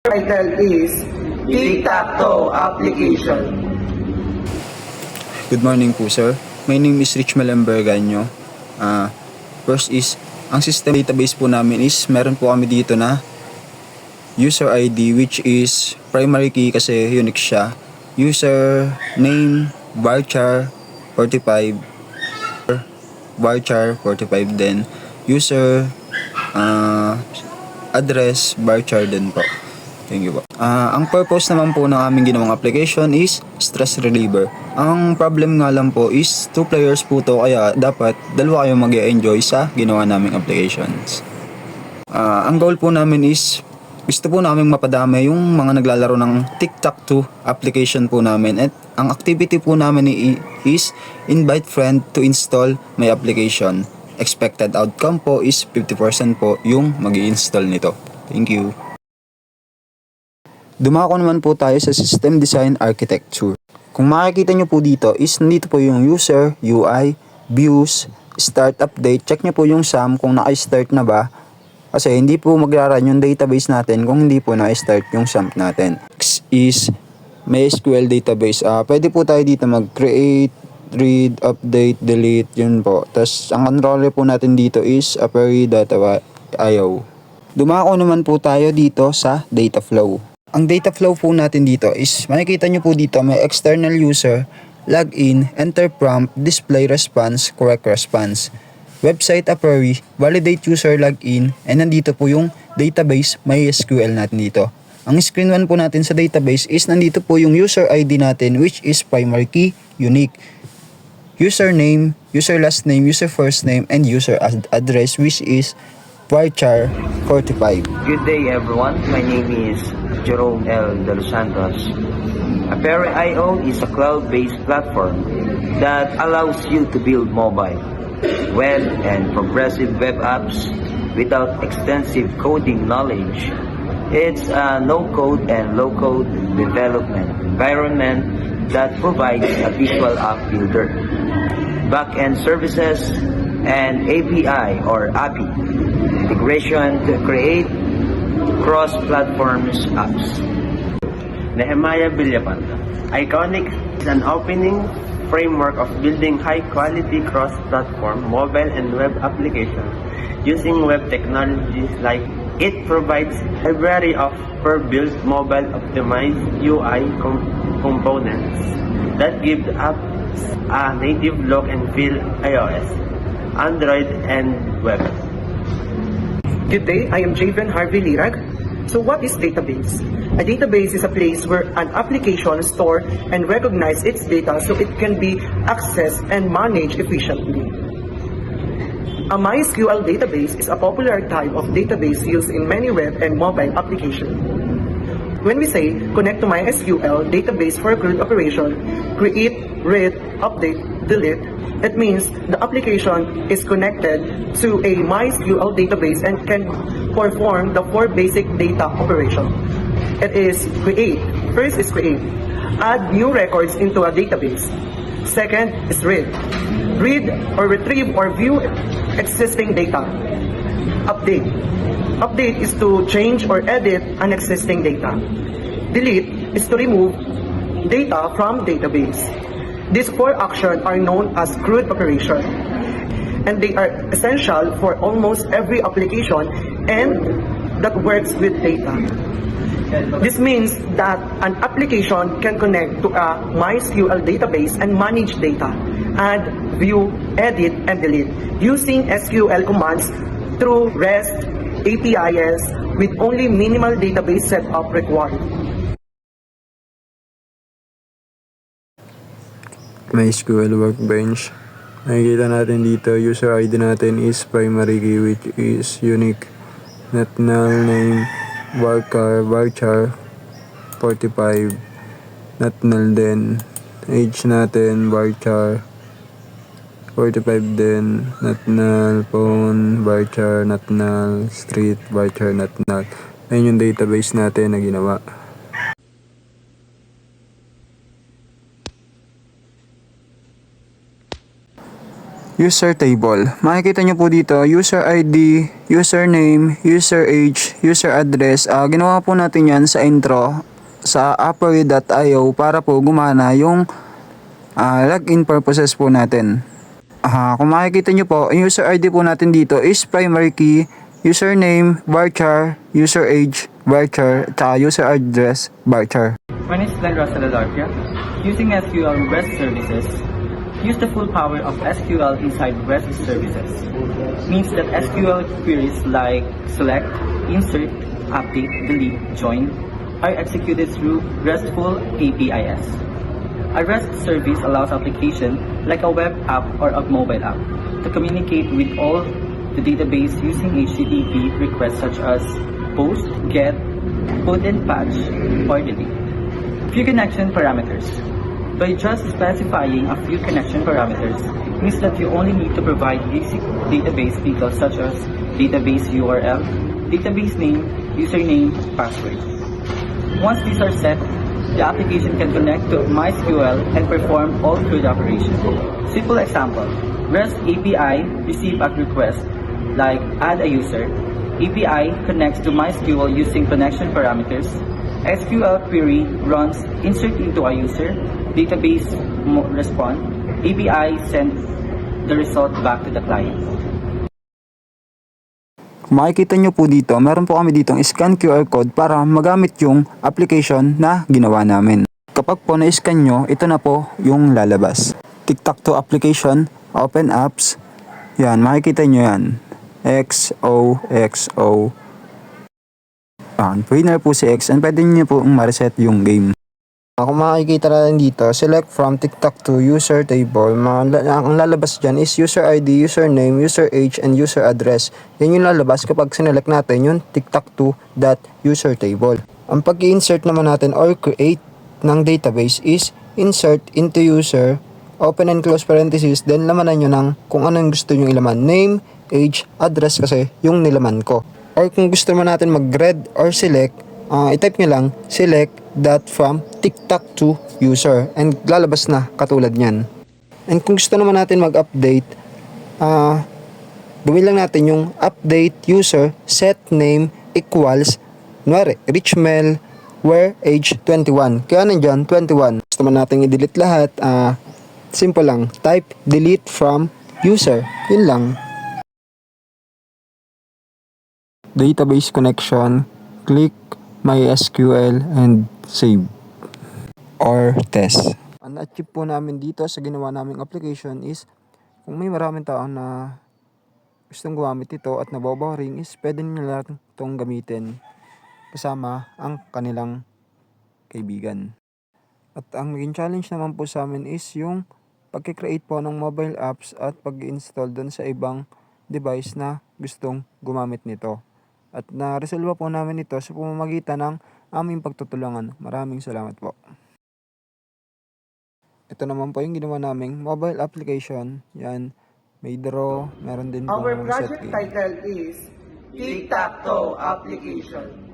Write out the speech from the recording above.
Title is Tic-Tac-Toe Application. Good morning po, sir. My name is Rich Malemberganyo. First is, ang system database po namin is meron po kami dito na user ID, which is primary key kasi unique siya. User name varchar 45 varchar 45 din. User address varchar din po. Thank you po. Ang purpose naman po ng aming ginawang application is stress reliever. Ang problem nga lang po is 2 players po to, kaya dapat dalawa kayo mag-enjoy sa ginawa naming applications. Ang goal po namin is gusto po namin mapadami yung mga naglalaro ng Tic-Tac-Toe application po namin, at ang activity po namin is invite friend to install my application. Expected outcome po is 50% po yung mag-i-install nito. Thank you. Dumako naman po tayo sa system design architecture. Kung makikita nyo po dito is nandito po yung user, UI, views, start update. Check nyo po yung SAM kung naka-start na ba. Kasi hindi po magra-run yung database natin kung hindi po naka-start yung SAM natin. Next is MySQL database. Pwede po tayo dito mag-create, read, update, delete. Yun po. Tapos ang controller po natin dito is apery.io. Dumako naman po tayo dito sa data flow. Ang data flow po natin dito is makikita nyo po dito may external user, login, enter prompt, display response, correct response, website apery, validate user login, and nandito po yung database MySQL natin dito. Ang screen 1 po natin sa database is nandito po yung user ID natin, which is primary key, unique, username, user last name, user first name, and user address, which is varchar 45. Good day everyone, my name is Jerome L. De Los Santos. Apery.io is a cloud-based platform that allows you to build mobile, web, and progressive web apps without extensive coding knowledge. It's a no-code and low-code development environment that provides a visual app builder, back-end services, and API or API integration to create cross-platforms apps. Nehemiah Villapanta. Iconic is an opening framework of building high-quality cross-platform mobile and web applications using web technologies. Like it provides a library of per-built mobile optimized UI components that give the apps a native look and feel iOS, Android, and web. Good day, I am Javen Harvey Lirag. So what is database? A database is a place where an application store and recognize its data so it can be accessed and managed efficiently. A MySQL database is a popular type of database used in many web and mobile applications. When we say connect to MySQL database for CRUD operation, create, read, update, delete, it means the application is connected to a MySQL database and can perform the 4 basic data operations. It is create. First is create. Add new records into a database. Second is read. Read or retrieve or view existing data. Update. Update is to change or edit an existing data. Delete is to remove data from database. These 4 actions are known as CRUD operation, and they are essential for almost every application and that works with data. This means that an application can connect to a MySQL database and manage data, add, view, edit, and delete using SQL commands through REST APIs with only minimal database setup required. MySQL Workbench. Nakikita natin dito, user ID natin is primary key, which is unique, not null, name, varchar 45, not null din. Age natin, varchar 45 din, not null, phone, varchar, not null, street, varchar, not null. Ayun yung database natin na ginawa. user table. Makikita nyo po dito, user ID, username, user age, user address. Ginawa po natin yan sa intro sa Apory.io para po gumana yung login purposes po natin. Kung makikita nyo po, yung user ID po natin dito is primary key, username, varchar, user age, varchar, at user address, varchar. My name is Glenn Russell Alarpia. Using SQL REST services, use the full power of SQL inside REST services. Means that SQL queries like select, insert, update, delete, join are executed through RESTful APIs. A REST service allows application like a web app or a mobile app to communicate with all the database using HTTP requests such as post, get, put and patch, or delete. Few connection parameters. By just specifying a few connection parameters means that you only need to provide basic database details such as database URL, database name, username, password. Once these are set, the application can connect to MySQL and perform all CRUD operations. Simple example, REST API receive a request like add a user. API connects to MySQL using connection parameters. SQL query runs insert into a user. Database respond. API send the result back to the client. Kung makikita nyo po dito, meron po kami ditong scan QR code para magamit yung application na ginawa namin. Kapag po na-scan nyo, ito na po yung lalabas. Tic-tac-toe application, open apps. Yan, makikita nyo yan. XOXO. Winner po si X and pwede nyo po ma-reset yung game. Kung makikita natin dito, select from tic-tac-toe user table. Ang lalabas dyan is user ID, username, user age, and user address. Yan yung lalabas kapag sinelect natin yung tic-tac-toe.user table. Ang pag-i-insert naman natin or create ng database is insert into user, open and close parenthesis, then lamanan nyo ng kung ano yung gusto nyo ilaman. Name, age, address kasi yung nilaman ko. Or kung gusto naman natin mag-read or select, i-type nyo lang select that from tic-tac-toe user and lalabas na katulad nyan. And kung gusto naman natin mag-update, gawin lang natin yung update user set name equals kunwari Richmel where age 21. Kaya nandyan 21. Gusto naman natin i-delete lahat, simple lang, type delete from user, yun lang. Database connection, click MySQL and save or test. Ang na-achieve po namin dito sa ginawa naming application is kung may maraming tao na gustong gumamit ito at naboboring is pwede nila itong gamitin kasama ang kanilang kaibigan. At ang naging challenge naman po sa amin is yung pag-create po ng mobile apps at pag-install dun sa ibang device na gustong gumamit nito. At na-resolve po namin ito sa pamamagitan ng aming pagtutulungan. Maraming salamat po. Ito naman po yung ginawa naming mobile application. Yan, may draw, meron din po Our set project game. title is Tic-Tac-Toe Application.